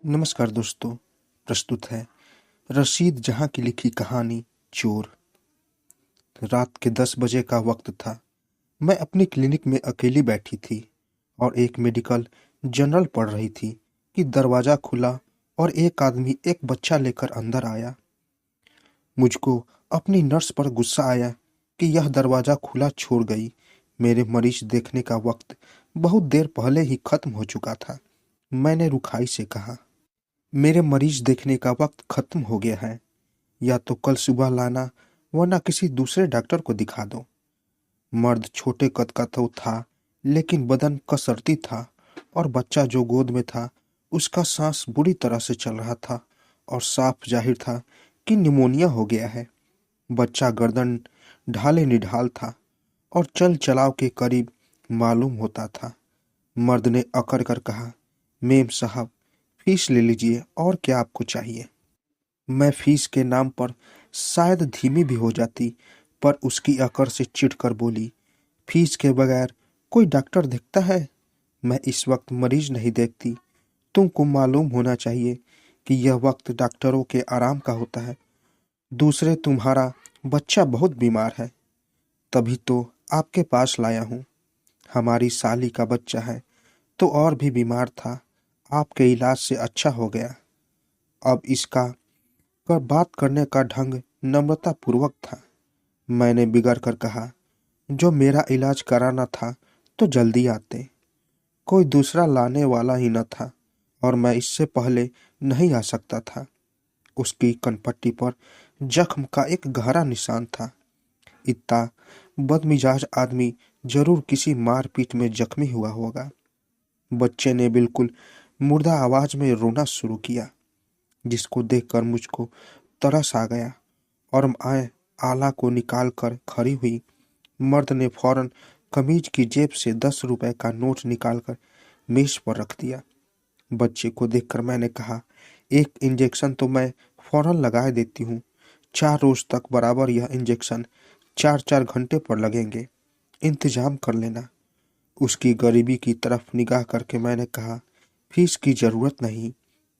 नमस्कार दोस्तों। प्रस्तुत है रशीद जहां की लिखी कहानी चोर। रात के 10 बजे का वक्त था। मैं अपनी क्लिनिक में अकेली बैठी थी और एक मेडिकल जर्नल पढ़ रही थी कि दरवाज़ा खुला और एक आदमी एक बच्चा लेकर अंदर आया। मुझको अपनी नर्स पर गुस्सा आया कि यह दरवाज़ा खुला छोड़ गई। मेरे मरीज देखने का वक्त बहुत देर पहले ही खत्म हो चुका था। मैंने रुखाई से कहा, मेरे मरीज देखने का वक्त खत्म हो गया है। या तो कल सुबह लाना वरना किसी दूसरे डॉक्टर को दिखा दो। मर्द छोटे कद का तो था लेकिन बदन कसरती था और बच्चा जो गोद में था उसका सांस बुरी तरह से चल रहा था और साफ जाहिर था कि निमोनिया हो गया है। बच्चा गर्दन ढाले निढाल था और चल चलाव के करीब मालूम होता था। मर्द ने अकड़ कर कहा, मेम साहब फीस ले लीजिए, और क्या आपको चाहिए। मैं फीस के नाम पर शायद धीमी भी हो जाती, पर उसकी अकड़ से चिढ़कर बोली, फीस के बगैर कोई डॉक्टर देखता है? मैं इस वक्त मरीज नहीं देखती। तुमको मालूम होना चाहिए कि यह वक्त डॉक्टरों के आराम का होता है। दूसरे तुम्हारा बच्चा बहुत बीमार है, तभी तो आपके पास लाया हूँ। हमारी साली का बच्चा है तो और भी बीमार था, आपके इलाज से अच्छा हो गया। अब इसका पर बात करने का ढंग नम्रता पूर्वक था। मैंने बिगड़ कर कहा, जो मेरा इलाज कराना था तो जल्दी आते। कोई दूसरा लाने वाला ही न था और मैं इससे पहले नहीं आ सकता था। उसकी कनपट्टी पर जख्म का एक गहरा निशान था। इतना बदमिजाज आदमी जरूर किसी मारपीट में जख्मी हुआ होगा। बच्चे ने बिल्कुल मुर्दा आवाज में रोना शुरू किया, जिसको देखकर मुझको तरस आ गया और मैं आला को निकाल कर खड़ी हुई। मर्द ने फौरन कमीज की जेब से 10 रुपए का नोट निकालकर मेज पर रख दिया। बच्चे को देखकर मैंने कहा, एक इंजेक्शन तो मैं फौरन लगा देती हूँ। 4 रोज तक बराबर यह इंजेक्शन 4-4 घंटे पर लगेंगे, इंतजाम कर लेना। उसकी गरीबी की तरफ निगाह करके मैंने कहा, फीस की जरूरत नहीं,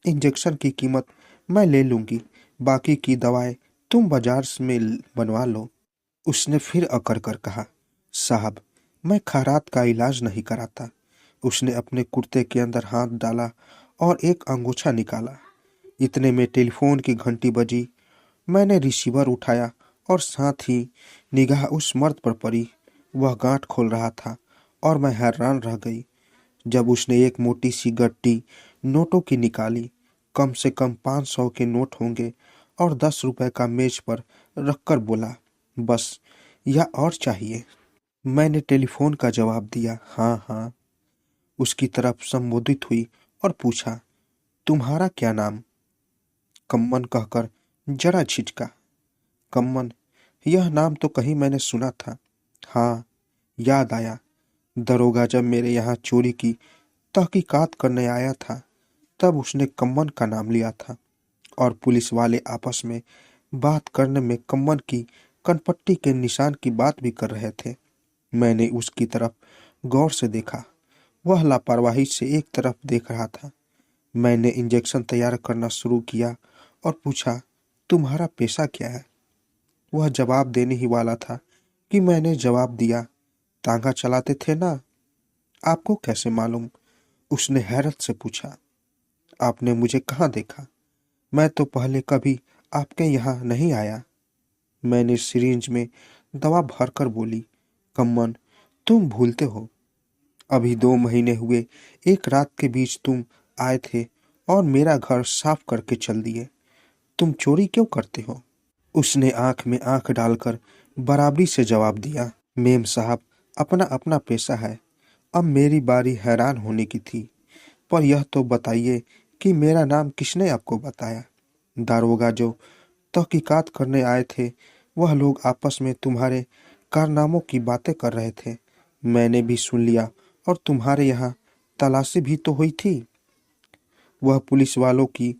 इंजेक्शन की कीमत मैं ले लूंगी, बाकी की दवाएं तुम बाजार में बनवा लो। उसने फिर अकड़ कर कहा, साहब मैं खैरात का इलाज नहीं कराता। उसने अपने कुर्ते के अंदर हाथ डाला और एक अंगूछा निकाला। इतने में टेलीफोन की घंटी बजी। मैंने रिसीवर उठाया और साथ ही निगाह उस मर्द पर पड़ी। वह गांठ खोल रहा था और मैं हैरान रह गई जब उसने एक मोटी सी गट्टी नोटों की निकाली। कम से कम 500 के नोट होंगे और 10 रुपए का मेज पर रखकर बोला, बस या और चाहिए। मैंने टेलीफोन का जवाब दिया, हाँ हाँ। उसकी तरफ संबोधित हुई और पूछा, तुम्हारा क्या नाम? कम्मन कहकर जरा झिझका। कम्मन, यह नाम तो कहीं मैंने सुना था। हाँ, याद आया। दरोगा जब मेरे यहाँ चोरी की तहकीकात करने आया था तब उसने कम्मन का नाम लिया था और पुलिस वाले आपस में बात करने में कम्मन की कनपट्टी के निशान की बात भी कर रहे थे। मैंने उसकी तरफ गौर से देखा। वह लापरवाही से एक तरफ देख रहा था। मैंने इंजेक्शन तैयार करना शुरू किया और पूछा, तुम्हारा पेशा क्या है? वह जवाब देने ही वाला था कि मैंने जवाब दिया, तांगा चलाते थे ना। आपको कैसे मालूम? उसने हैरत से पूछा। आपने मुझे कहाँ देखा? मैं तो पहले कभी आपके यहाँ नहीं आया। मैंने सिरिंज में दवा भरकर बोली, कम्मन तुम भूलते हो, अभी 2 महीने हुए एक रात के बीच तुम आए थे और मेरा घर साफ करके चल दिए। तुम चोरी क्यों करते हो? उसने आंख में आंख डालकर बराबरी से जवाब दिया, मेम साहब अपना अपना पेशा है। अब मेरी बारी हैरान होने की थी, पर यह तो बताइए कि मेरा नाम किसने आपको बताया? दारोगा जो तहकीकात करने आए थे, वह लोग आपस में तुम्हारे कारनामों की बातें कर रहे थे। मैंने भी सुन लिया और तुम्हारे यहाँ तलाशी भी तो हुई थी। वह पुलिस वालों की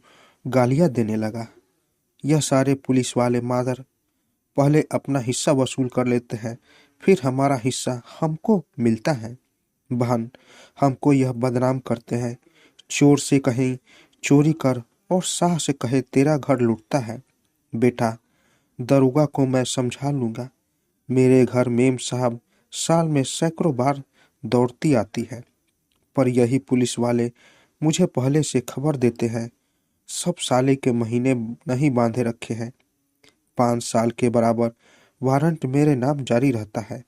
गालियां देने लगा। यह सारे पुलिस वाले मादर पहले अपना हिस्सा वसूल कर लेते हैं, फिर हमारा हिस्सा हमको मिलता है। बहन, हमको यह बदनाम करते हैं। चोर से कहीं चोरी कर और साह से कहे तेरा घर लुटता है। बेटा, दरोगा को मैं समझा लूंगा। मेरे घर मेम साहब साल में सैकड़ों बार दौड़ती आती है, पर यही पुलिस वाले मुझे पहले से खबर देते हैं। सब साले के महीने नहीं बांधे रखे हैं। 5 साल के बराबर वारंट मेरे नाम जारी रहता है,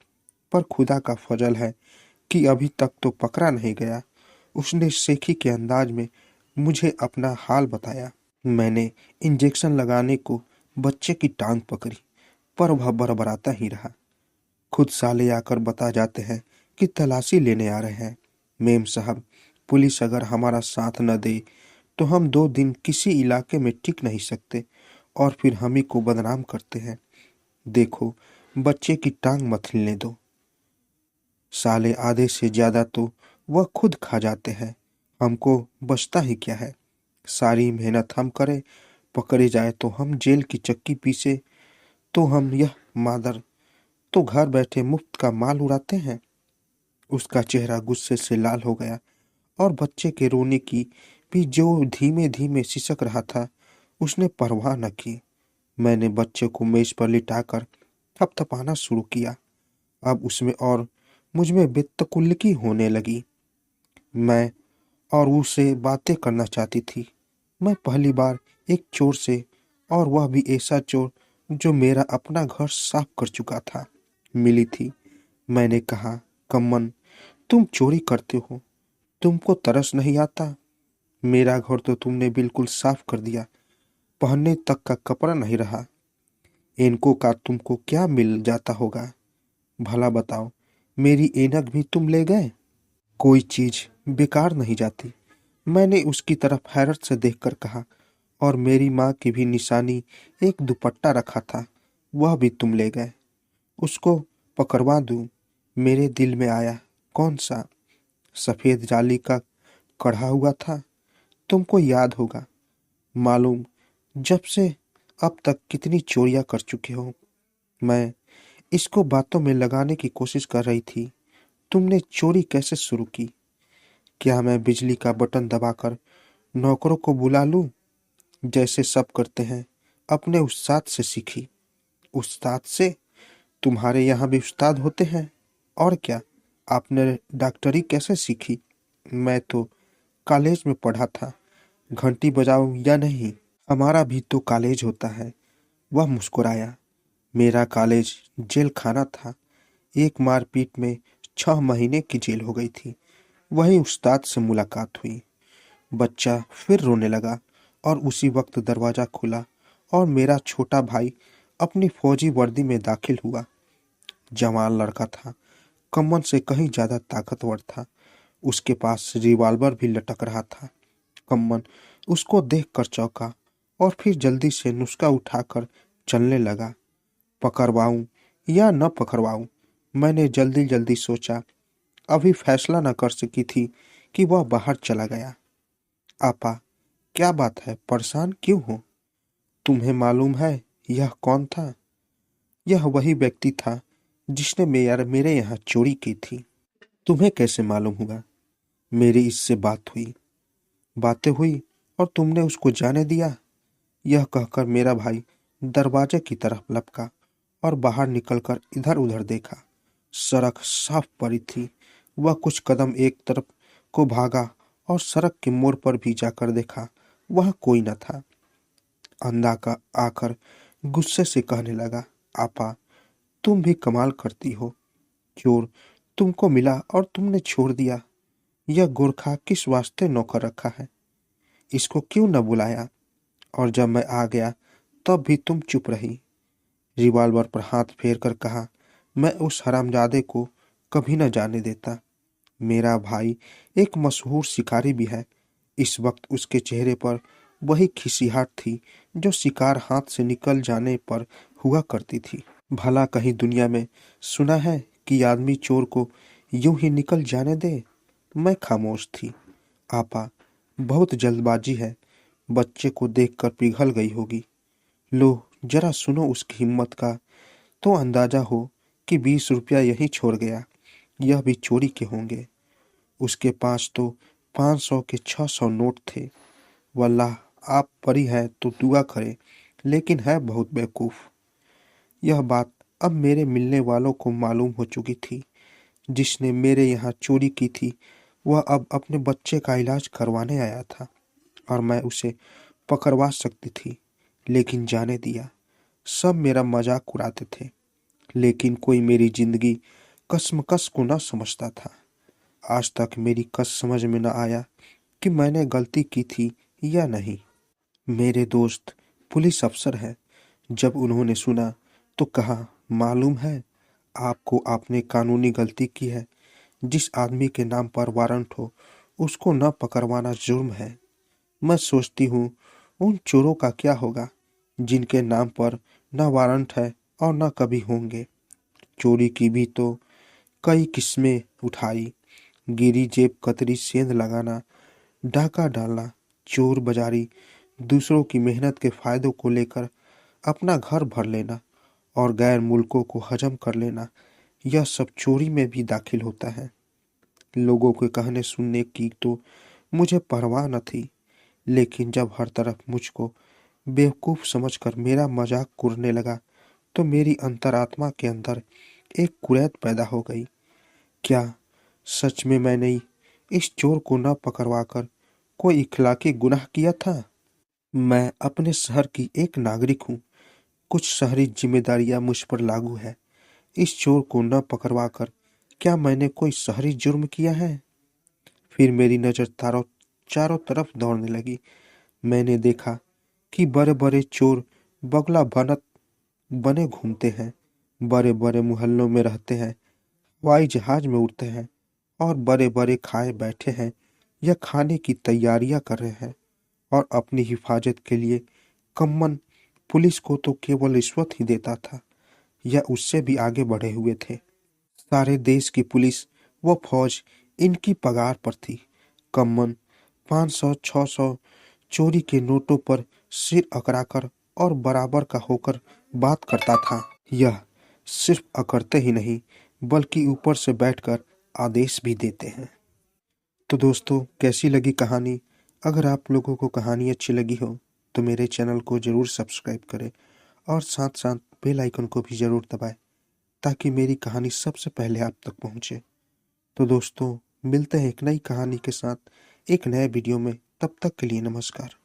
पर खुदा का फजल है कि अभी तक तो पकड़ा नहीं गया। उसने शेखी के अंदाज में मुझे अपना हाल बताया। मैंने इंजेक्शन लगाने को बच्चे की टांग पकड़ी, पर वह बरबराता ही रहा। खुद साले आकर बता जाते हैं कि तलाशी लेने आ रहे हैं। मेम साहब, पुलिस अगर हमारा साथ न दे तो हम 2 दिन किसी इलाके में टिक नहीं सकते और फिर हम ही को बदनाम करते हैं। देखो, बच्चे की टांग मत हिलने दो। साले आधे से ज्यादा तो वह खुद खा जाते हैं, हमको बचता ही क्या है। सारी मेहनत हम करें, पकड़े जाए तो हम जेल की चक्की पीसे, तो हम यह मादर तो घर बैठे मुफ्त का माल उड़ाते हैं। उसका चेहरा गुस्से से लाल हो गया और बच्चे के रोने की भी जो धीमे धीमे सिसक रहा था, उसने परवाह न की। मैंने बच्चे को मेज पर लिटाकर थपथपाना शुरू किया। अब उसमें और मुझ में बेतकुल्लकी होने लगी। मैं और उसे बातें करना चाहती थी। मैं पहली बार एक चोर से, और वह भी ऐसा चोर जो मेरा अपना घर साफ कर चुका था, मिली थी। मैंने कहा, कम्मन, तुम चोरी करते हो, तुमको तरस नहीं आता? मेरा घर तो तुमने बिल्कुल साफ कर दिया, पहनने तक का कपड़ा नहीं रहा। इनको का तुमको क्या मिल जाता होगा? भला बताओ, मेरी ऐनक भी तुम ले गए? कोई चीज बेकार नहीं जाती। मैंने उसकी तरफ हैरत से देखकर कहा, और मेरी माँ की भी निशानी एक दुपट्टा रखा था, वह भी तुम ले गए। उसको पकड़वा दूं? मेरे दिल में आया, कौन सा? सफेद जाली का कढ़ा हुआ था। तुमको याद होगा, मालूम जब से अब तक कितनी चोरियां कर चुके हो। मैं इसको बातों में लगाने की कोशिश कर रही थी। तुमने चोरी कैसे शुरू की? क्या मैं बिजली का बटन दबाकर नौकरों को बुला लूं, जैसे सब करते हैं? अपने उस्ताद से सीखी। उस्ताद से? तुम्हारे यहाँ भी उस्ताद होते हैं? और क्या, आपने डॉक्टरी कैसे सीखी? मैं तो कॉलेज में पढ़ा था। घंटी बजाऊं या नहीं? हमारा भी तो कॉलेज होता है। वह मुस्कुराया। मेरा कॉलेज जेल खाना था। एक मारपीट में 6 महीने की जेल हो गई थी। वहीं उस्ताद से मुलाकात हुई। बच्चा फिर रोने लगा और उसी वक्त दरवाजा खुला और मेरा छोटा भाई अपनी फौजी वर्दी में दाखिल हुआ। जवान लड़का था, कम्मन से कहीं ज्यादा ताकतवर था। उसके पास रिवॉल्वर भी लटक रहा था। कम्मन उसको देखकर चौंका और फिर जल्दी से नुस्खा उठाकर चलने लगा। पकड़वाऊं या न पकड़वाऊं, मैंने जल्दी जल्दी सोचा। अभी फैसला न कर सकी थी कि वह बाहर चला गया। आपा, क्या बात है, परेशान क्यों हो? तुम्हें मालूम है यह कौन था? यह वही व्यक्ति था जिसने मेरे यहाँ चोरी की थी। तुम्हें कैसे मालूम हुआ? मेरी इससे बात हुई। बातें हुई और तुमने उसको जाने दिया? यह कहकर मेरा भाई दरवाजे की तरफ लपका और बाहर निकलकर इधर उधर देखा। सड़क साफ पड़ी थी। वह कुछ कदम एक तरफ को भागा और सड़क के मोड़ पर भी जाकर देखा, वह कोई न था। अंधा का आकर गुस्से से कहने लगा, आपा, तुम भी कमाल करती हो। चोर तुमको मिला और तुमने छोड़ दिया। यह गोरखा किस वास्ते नौकर रखा है? इसको क्यों न बुलाया? और जब मैं आ गया तब भी तुम चुप रही। रिवॉल्वर पर हाथ फेर कर कहा, मैं उस हरामजादे को कभी न जाने देता। मेरा भाई एक मशहूर शिकारी भी है। इस वक्त उसके चेहरे पर वही खिसियाहट थी जो शिकार हाथ से निकल जाने पर हुआ करती थी। भला कहीं दुनिया में सुना है कि आदमी चोर को यूं ही निकल जाने दे? मैं खामोश थी। आपा, बहुत जल्दबाजी है। बच्चे को देखकर पिघल गई होगी। लो, जरा सुनो उसकी हिम्मत का, तो अंदाजा हो कि 20 रुपया यहीं छोड़ गया। यह भी चोरी के होंगे। उसके पास तो 500 के 600 नोट थे। वल्लाह आप परी है तो दुआ करे, लेकिन है बहुत बेवकूफ़। यह बात अब मेरे मिलने वालों को मालूम हो चुकी थी। जिसने मेरे यहाँ चोरी की थी वह अब अपने बच्चे का इलाज करवाने आया था और मैं उसे पकड़वा सकती थी, लेकिन जाने दिया। सब मेरा मजाक उड़ाते थे, लेकिन कोई मेरी जिंदगी कसमकस को न समझता था। आज तक मेरी कस समझ में न आया कि मैंने गलती की थी या नहीं। मेरे दोस्त पुलिस अफसर है। जब उन्होंने सुना तो कहा, मालूम है आपको आपने कानूनी गलती की है। जिस आदमी के नाम पर वारंट हो उसको न पकड़वाना जुर्म है। मैं सोचती हूँ उन चोरों का क्या होगा जिनके नाम पर न वारंट है और न कभी होंगे। चोरी की भी तो कई किस्में उठाई, गिरी जेब कतरी, सेंध लगाना, डाका डालना, चोर बाजारी, दूसरों की मेहनत के फायदों को लेकर अपना घर भर लेना और गैर मुल्कों को हजम कर लेना, यह सब चोरी में भी दाखिल होता है। लोगों के कहने सुनने की तो मुझे परवाह न थी, लेकिन जब हर तरफ मुझको बेवकूफ़ समझकर मेरा मजाक उड़ने लगा तो मेरी अंतरात्मा के अंदर एक कुरैत पैदा हो गई। क्या सच में मैंने इस चोर को न पकड़वाकर कोई इखलाकी गुनाह किया था? मैं अपने शहर की एक नागरिक हूँ। कुछ शहरी जिम्मेदारियां मुझ पर लागू है। इस चोर को न पकड़वाकर क्या मैंने कोई शहरी जुर्म किया है? फिर मेरी नज़र चारों चारों तरफ दौड़ने लगी। मैंने देखा कि बड़े बड़े चोर बगला बनत बने घूमते हैं, बड़े बड़े मोहल्लों में रहते हैं, हवाई जहाज में उड़ते हैं और बड़े बड़े खाए बैठे हैं या खाने की तैयारियां कर रहे हैं। और अपनी हिफाजत के लिए कम्मन पुलिस को तो केवल रिश्वत ही देता था या उससे भी आगे बढ़े हुए थे। सारे देश की पुलिस व फौज इनकी पगार पर थी। कम्मन 500-600 चोरी के नोटों पर सिर अकड़ाकर और बराबर का होकर बात करता था। यह सिर्फ अकड़ते ही नहीं बल्कि ऊपर से बैठकर आदेश भी देते हैं। तो दोस्तों, कैसी लगी कहानी? अगर आप लोगों को कहानी अच्छी लगी हो तो मेरे चैनल को ज़रूर सब्सक्राइब करें और साथ साथ बेल आइकन को भी ज़रूर दबाएं ताकि मेरी कहानी सबसे पहले आप तक पहुंचे। तो दोस्तों, मिलते हैं एक नई कहानी के साथ एक नए वीडियो में। तब तक के लिए नमस्कार।